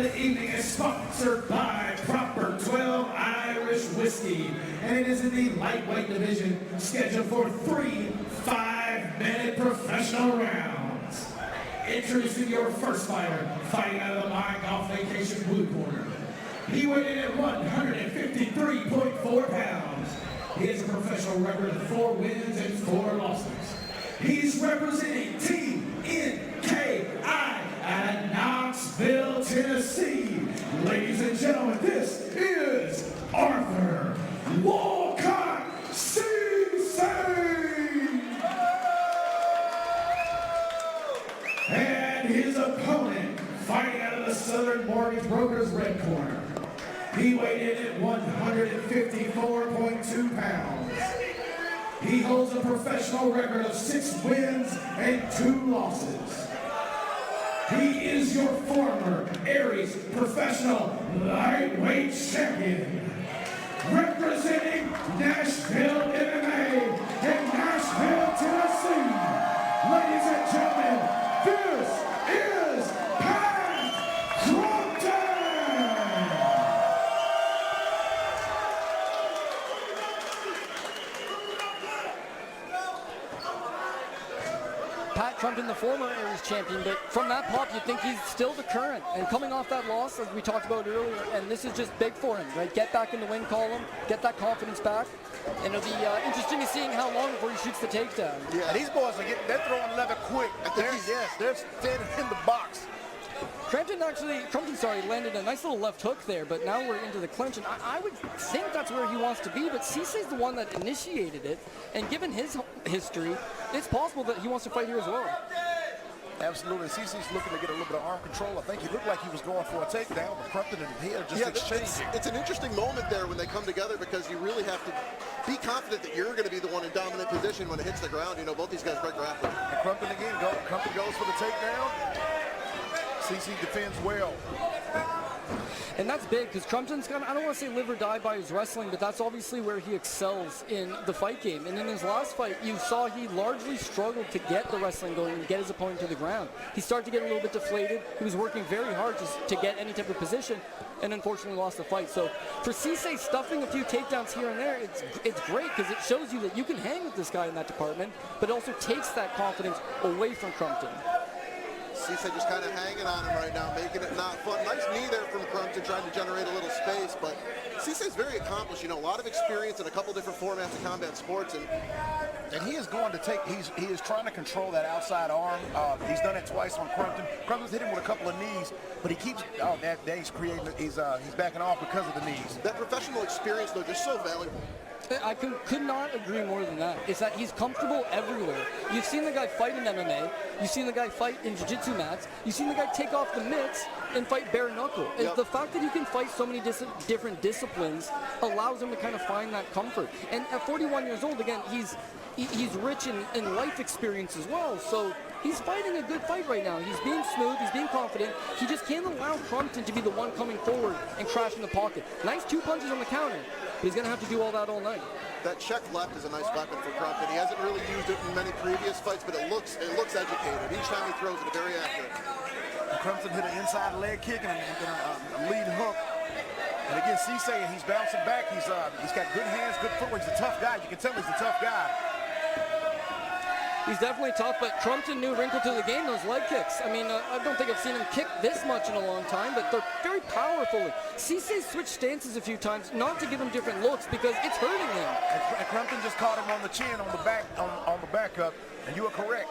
the evening is sponsored by Proper 12 Irish Whiskey, and it is in the lightweight division, scheduled for 3 5-minute professional rounds. Introducing your first fighter, fighting out of the My Golf Vacation blue corner. He weighed in at 153.4 pounds. He has a professional record of 4 wins and 4 losses. He's representing Team NKI out of Knoxville, Tennessee. Ladies and gentlemen, this is Arthur Ceesay. And his opponent, fighting out of the Southern Mortgage Brokers red corner. He weighed in at 154.2 pounds. He holds a professional record of 6 wins and 2 losses. He is your former Aries Professional Lightweight Champion, representing Nashville, MMA in Nashville, Tennessee. Ladies and gentlemen, this is Crumpton. Pat Crumpton, the former Aries champion, but from that pop, you'd think he's still the current. And coming off that loss, as we talked about earlier, and this is just big for him, right? Get back in the win column, get that confidence back, and it'll be interesting to seeing how long before he shoots the takedown. Yeah, and these boys are they're throwing leather quick. They're standing in the box. Crumpton landed a nice little left hook there, but now we're into the clinch, and I would think that's where he wants to be, but Ceesay's the one that initiated it, and given his history, it's possible that he wants to fight here as well. Absolutely. Ceesay's looking to get a little bit of arm control. I think he looked like he was going for a takedown, but Crumpton and he are just exchanging. It's an interesting moment there when they come together, because you really have to be confident that you're going to be the one in dominant position when it hits the ground. You know, both these guys are great grapplers. And Crumpton again, Crumpton goes for the takedown. Ceesay defends well. And that's big, because Crumpton's got, I don't want to say live or die by his wrestling, but that's obviously where he excels in the fight game. And in his last fight, you saw he largely struggled to get the wrestling going and get his opponent to the ground. He started to get a little bit deflated. He was working very hard to get any type of position, and unfortunately lost the fight. So for Ceesay, stuffing a few takedowns here and there, it's great, because it shows you that you can hang with this guy in that department, but it also takes that confidence away from Crumpton. Ceesay just kind of hanging on him right now, making it not fun. Nice knee there from Crumpton, trying to generate a little space, but Ceesay's very accomplished. You know, a lot of experience in a couple different formats of combat sports, and he is going to take. He is trying to control that outside arm. He's done it twice on Crumpton. Crumpton's hit him with a couple of knees, but he keeps. Oh, that he's creating. He's backing off because of the knees. That professional experience, though, just so valuable. I could not agree more than that. It's that he's comfortable everywhere. You've seen the guy fight in MMA. You've seen the guy fight in jiu-jitsu mats. You've seen the guy take off the mitts and fight bare knuckle. Yep. The fact that he can fight so many different disciplines allows him to kind of find that comfort. And at 41 years old, again, he's rich in life experience as well. So he's fighting a good fight right now. He's being smooth. He's being confident. He just can't allow Crumpton to be the one coming forward and crash in the pocket. Nice 2 punches on the counter, but he's going to have to do all that all night. That check left is a nice weapon for Crumpton. He hasn't really used it in many previous fights, but it looks educated. Each time he throws it, very accurate. And Crumpton hit an inside leg kick and a lead hook. And again, Ceesay, he's bouncing back. He's got good hands, good footwork. He's a tough guy. You can tell he's a tough guy. He's definitely tough, but Crumpton, new wrinkle to the game, those leg kicks. I mean, I don't think I've seen him kick this much in a long time, but they're very powerful. Ceesay switched stances a few times, not to give him different looks, because it's hurting him. And Crumpton just caught him on the chin, on the back, on the back up, and you are correct.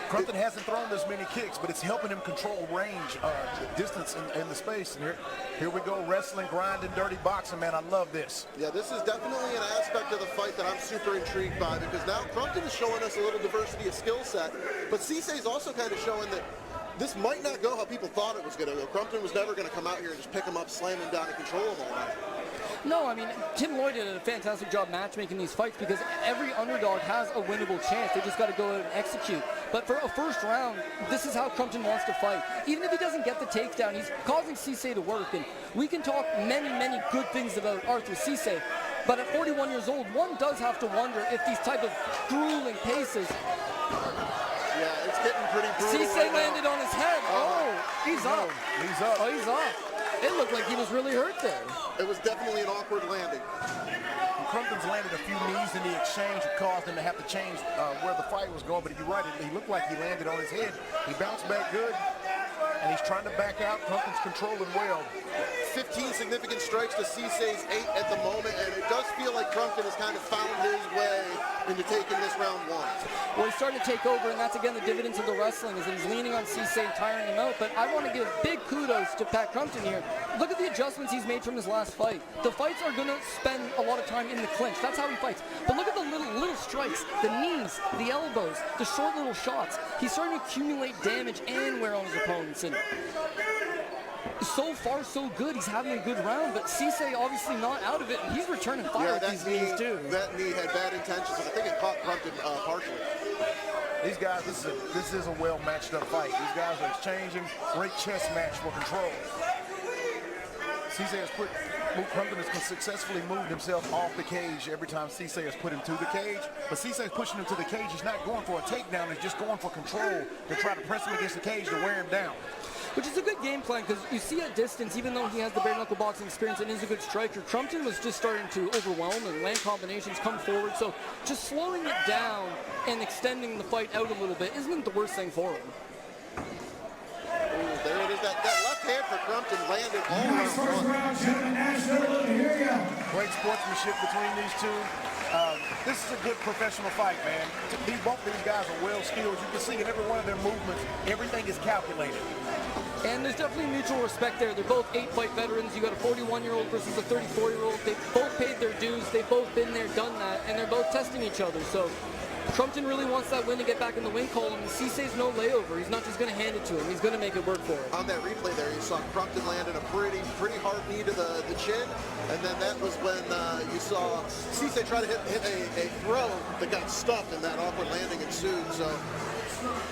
Crumpton hasn't thrown this many kicks, but it's helping him control range, distance in the space. And here we go, wrestling, grinding, dirty boxing, man. I love this. Yeah, this is definitely an aspect of the fight that I'm super intrigued by, because now Crumpton is showing us a little diversity of skill set, but Ceesay's also kind of showing that this might not go how people thought it was going to go. Crumpton was never going to come out here and just pick him up, slam him down, and control him all night. No, I mean, Tim Lloyd did a fantastic job matchmaking these fights, because every underdog has a winnable chance. They just got to go out and execute. But for a first round, this is how Crumpton wants to fight. Even if he doesn't get the takedown, he's causing Ceesay to work. And we can talk many, many good things about Arthur Ceesay, but at 41 years old, one does have to wonder if these type of grueling paces. Yeah, it's getting pretty brutal. Ceesay landed on his head. Oh, he's he's up. He's up. Oh, he's up. It looked like he was really hurt there. It was definitely an awkward landing. Crumpton's landed a few knees in the exchange that caused him to have to change where the fight was going, but you're right, he looked like he landed on his head. He bounced back good, and he's trying to back out. Crumpton's controlling well. 15 significant strikes to Ceesay's 8 at the moment, and it does feel like Crumpton has kind of found his way into taking this round 1. Well, he's starting to take over, and that's, again, the dividends of the wrestling, is that he's leaning on Ceesay and tiring him out. But I want to give big kudos to Pat Crumpton here. Look at the adjustments he's made from his last fight. The fights are going to spend a lot of time in the clinch. That's how he fights. But look at the little strikes, the knees, the elbows, the short little shots. He's starting to accumulate damage and wear on his opponents. And so far, so good. He's having a good round, but Ceesay obviously not out of it, and he's returning fire with these knees, too. That knee had bad intentions, and I think it caught Crumpton partially. These guys, this is a well matched up fight. These guys are exchanging. Great chess match for control. Ceesay has Crumpton has successfully moved himself off the cage every time Ceesay has put him to the cage. But Ceesay's pushing him to the cage. He's not going for a takedown. He's just going for control to try to press him against the cage to wear him down. Which is a good game plan, because you see at distance, even though he has the bare knuckle boxing experience and is a good striker, Crumpton was just starting to overwhelm and land combinations come forward. So just slowing it down and extending the fight out a little bit isn't the worst thing for him. There it is. That left hand for Crumpton landed all Nice first around. round, gentlemen. Nashville, look, here you go. Great sportsmanship between these two. This is a good professional fight, man. Both of these guys are well skilled. You can see in every one of their movements, everything is calculated. And there's definitely mutual respect there. They're both 8-fight veterans. You got a 41-year-old versus a 34-year-old. They've both paid their dues. They've both been there, done that, and they're both testing each other. So Crumpton really wants that win to get back in the win column. And Ceesay's no layover. He's not just going to hand it to him. He's going to make it work for him. On that replay there, you saw Crumpton landing a pretty hard knee to the chin, and then that was when you saw Ceesay try to hit a throw that got stuffed, and that awkward landing ensued. So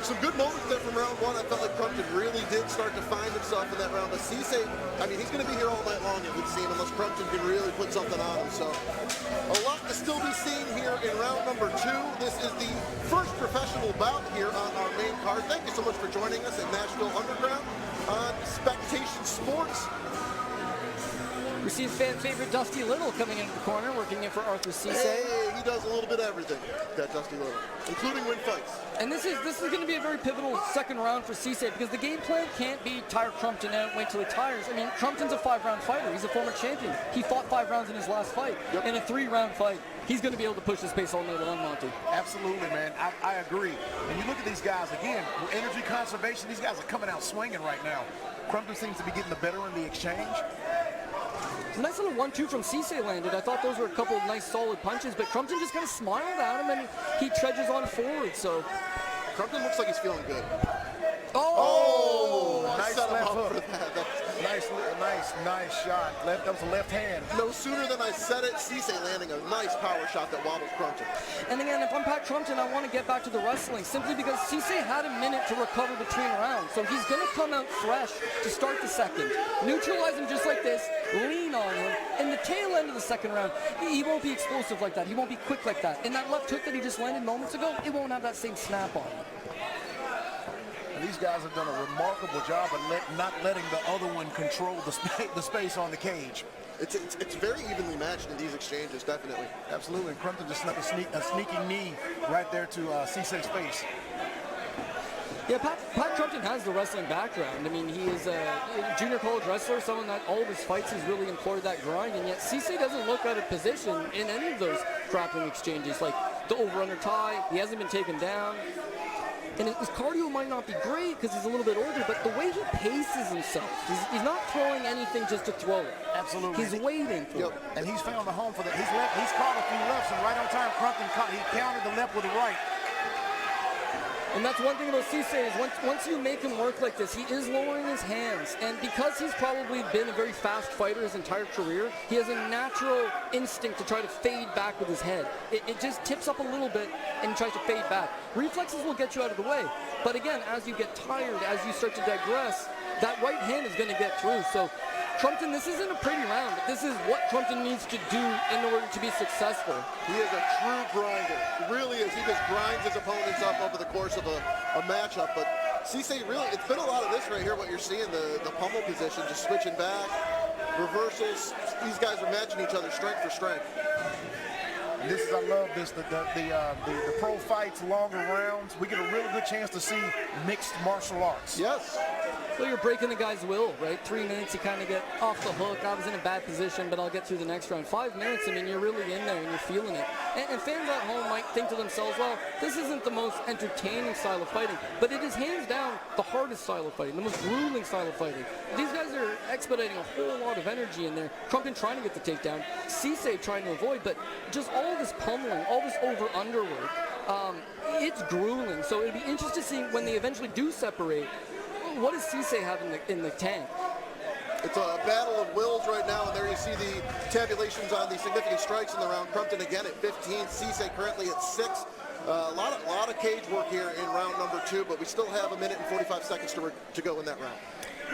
some good moments there from round 1. I felt like Crumpton really did start to find himself in that round. But Ceesay, I mean, he's going to be here all night long, it would seem, unless Crumpton can really put something on him. So a lot to still be seen here in round number 2. This is the first professional bout here on our main card. Thank you so much for joining us at Nashville Underground on Spectation Sports. We see his fan favorite Dusty Little coming into the corner, working in for Arthur Ceesay. Hey, he does a little bit of everything, that Dusty Little, including win fights. And this is going to be a very pivotal second round for Ceesay, because the game plan can't be tire Crumpton out, wait till he tires. I mean, Crumpton's a 5-round fighter. He's a former champion. He fought 5 rounds in his last fight. Yep. In a 3-round fight, he's going to be able to push this pace all night long, Monty. Absolutely, man. I agree. And you look at these guys, again, with energy conservation, these guys are coming out swinging right now. Crumpton seems to be getting the better in the exchange. It's a nice little 1-2 from Ceesay landed. I thought those were a couple of nice solid punches, but Crumpton just kind of smiled at him, and he trudges on forward. So Crumpton looks like he's feeling good. Oh! Nice set him left up hook. for that. Nice shot. That was a left hand. No sooner than I said it, Ceesay landing a nice power shot that wobbles Crumpton. And again, if I'm Pat Crumpton, I want to get back to the wrestling, simply because Ceesay had a minute to recover between rounds. So he's going to come out fresh to start the second. Neutralize him just like this, lean on him. In the tail end of the second round, he won't be explosive like that. He won't be quick like that. And that left hook that he just landed moments ago, it won't have that same snap on it. These guys have done a remarkable job of not letting the other one control the space on the cage. It's very evenly matched in these exchanges, definitely. Absolutely. Crumpton just snuck a sneaking knee right there to Ceesay's face. Yeah, Pat Crumpton has the wrestling background. I mean, he is a junior college wrestler, someone that all of his fights he's really employed that grind, and yet Ceesay doesn't look out of position in any of those grappling exchanges, like the over-under tie. He hasn't been taken down. And his cardio might not be great because he's a little bit older, but the way he paces himself, he's not throwing anything just to throw it. Absolutely. He's waiting for it. And he's found a home for that. He's caught a few lefts, and right on time, Crumpton countered the left with the right. And that's one thing about Ceesay is once you make him work like this, he is lowering his hands. And because he's probably been a very fast fighter his entire career, he has a natural instinct to try to fade back with his head. It just tips up a little bit and tries to fade back. Reflexes will get you out of the way. But again, as you get tired, as you start to digress, that right hand is going to get through. So Crumpton, this isn't a pretty round, but this is what Crumpton needs to do in order to be successful. He is a true grinder. He really is. He just grinds his opponents up over the course of a matchup. But Ceesay really, it's been a lot of this right here, what you're seeing, the pummel position, just switching back, reversals. These guys are matching each other strength for strength. And this is, I love this, the pro fights, longer rounds. We get a really good chance to see mixed martial arts. Yes. Well, you're breaking the guy's will, right? 3 minutes, you kind of get off the hook. I was in a bad position, but I'll get through the next round. 5 minutes, I mean, you're really in there and you're feeling it. And fans at home might think to themselves, well, this isn't the most entertaining style of fighting, but it is hands down the hardest style of fighting, the most grueling style of fighting. These guys are expediting a whole lot of energy in there. Crumpton trying to get the takedown, Ceesay trying to avoid, but just all this pummeling, all this over-under work, it's grueling. So it'd be interesting to see when they eventually do separate, what does Ceesay have in the tank? It's a battle of wills right now, and there you see the tabulations on the significant strikes in the round. Crumpton again at 15, Ceesay currently at 6. A lot of cage work here in round number 2, but we still have 1 minute and 45 seconds to go in that round.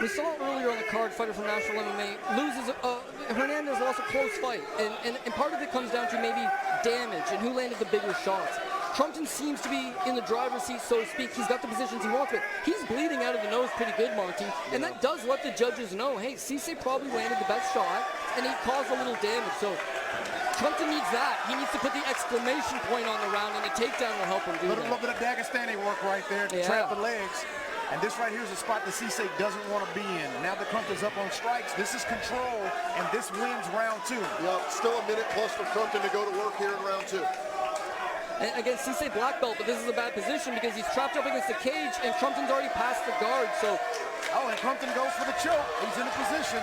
We saw earlier on the card, fighter from Nashville MMA loses. Hernandez lost a close fight, and part of it comes down to maybe damage and who landed the bigger shots. Crumpton seems to be in the driver's seat, so to speak. He's got the positions he wants, but he's bleeding out of the nose pretty good, Monty. And that does let the judges know, hey, Ceesay probably landed the best shot, and he caused a little damage. So Crumpton needs that. He needs to put the exclamation point on the round, and the takedown will help him do that. A little bit of Dagestani work right there to trap the legs. And this right here is a spot that Ceesay doesn't want to be in. Now that Crumpton's up on strikes, this is control, and this wins round 2. Yep, still 1 minute plus for Crumpton to go to work here in round 2. And again, Ceesay black belt, but this is a bad position because he's trapped up against the cage, and Crumpton's already passed the guard, so... Oh, and Crumpton goes for the choke. He's in a position.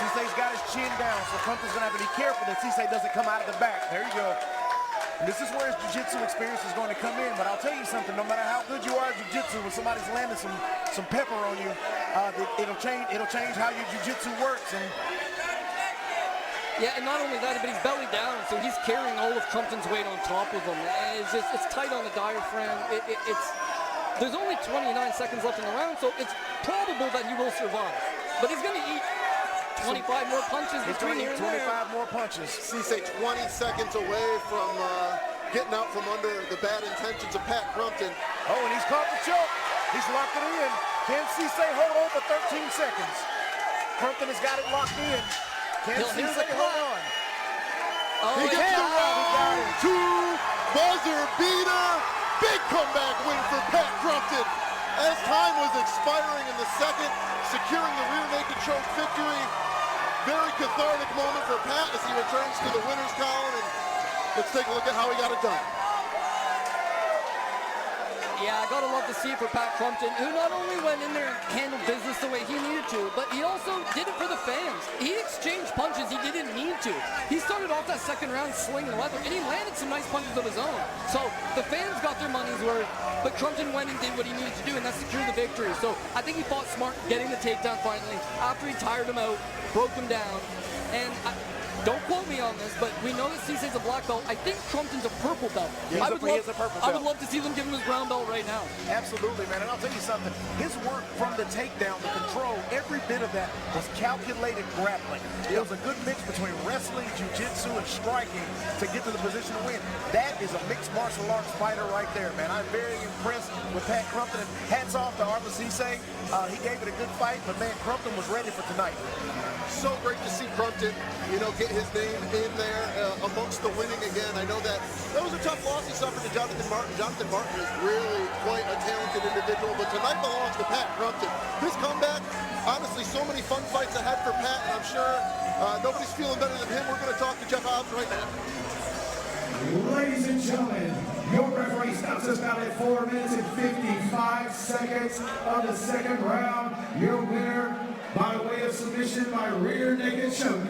Ceesay's got his chin down, so Crumpton's going to have to be careful that Ceesay doesn't come out of the back. There you go. And this is where his jiu-jitsu experience is going to come in, but I'll tell you something, no matter how good you are at jiu-jitsu, when somebody's landing some pepper on you, it'll change how your jiu-jitsu works. And yeah, and not only that, but he's belly down, so he's carrying all of Crumpton's weight on top of him. It's tight on the diaphragm. There's only 29 seconds left in the round, so it's probable that he will survive. But he's going to eat 25 more punches between here and 25 more punches. Ceesay 20 seconds away from getting out from under the bad intentions of Pat Crumpton. Oh, and he's caught the choke. He's locked it in. Can Ceesay hold on for 13 seconds? Crumpton has got it locked in. Can Ceesay hold on? Oh, he gets the round 2 buzzer beater. Big comeback win for Pat Crumpton. As time was expiring in the second, securing the rear naked choke victory. Very cathartic moment for Pat as he returns to the winner's column. And let's take a look at how he got it done. Yeah, I gotta love to see it for Pat Crumpton, who not only went in there and handled business the way he needed to, but he also did it for the fans. He exchanged punches he didn't need to. He started off that second round slinging leather, and he landed some nice punches of his own. So the fans got their money's worth, but Crumpton went and did what he needed to do, and that secured the victory. So I think he fought smart, getting the takedown finally, after he tired him out, broke him down. And don't quote me on this, but we know that Ceesay's a black belt. I think Crumpton's a purple belt. He is a purple belt. I would love to see them give him his brown belt right now. Absolutely, man. And I'll tell you something. His work from the takedown, the control, every bit of that was calculated grappling. It was a good mix between wrestling, jiu-jitsu, and striking to get to the position to win. That is a mixed martial arts fighter right there, man. I'm very impressed with Pat Crumpton. And hats off to Arthur Ceesay. He gave it a good fight, but man, Crumpton was ready for tonight. So great to see Crumpton, get his name in there amongst the winning again. I know that was a tough loss he suffered to Jonathan Martin. Jonathan Martin is really quite a talented individual, but tonight belongs to Pat Crumpton. This comeback, honestly, so many fun fights ahead for Pat, and I'm sure nobody's feeling better than him. We're going to talk to Jeff Hobbs right now. Ladies and gentlemen, your referee stops us out at 4 minutes and 55 seconds of the second round. Your winner by way of submission by rear naked choke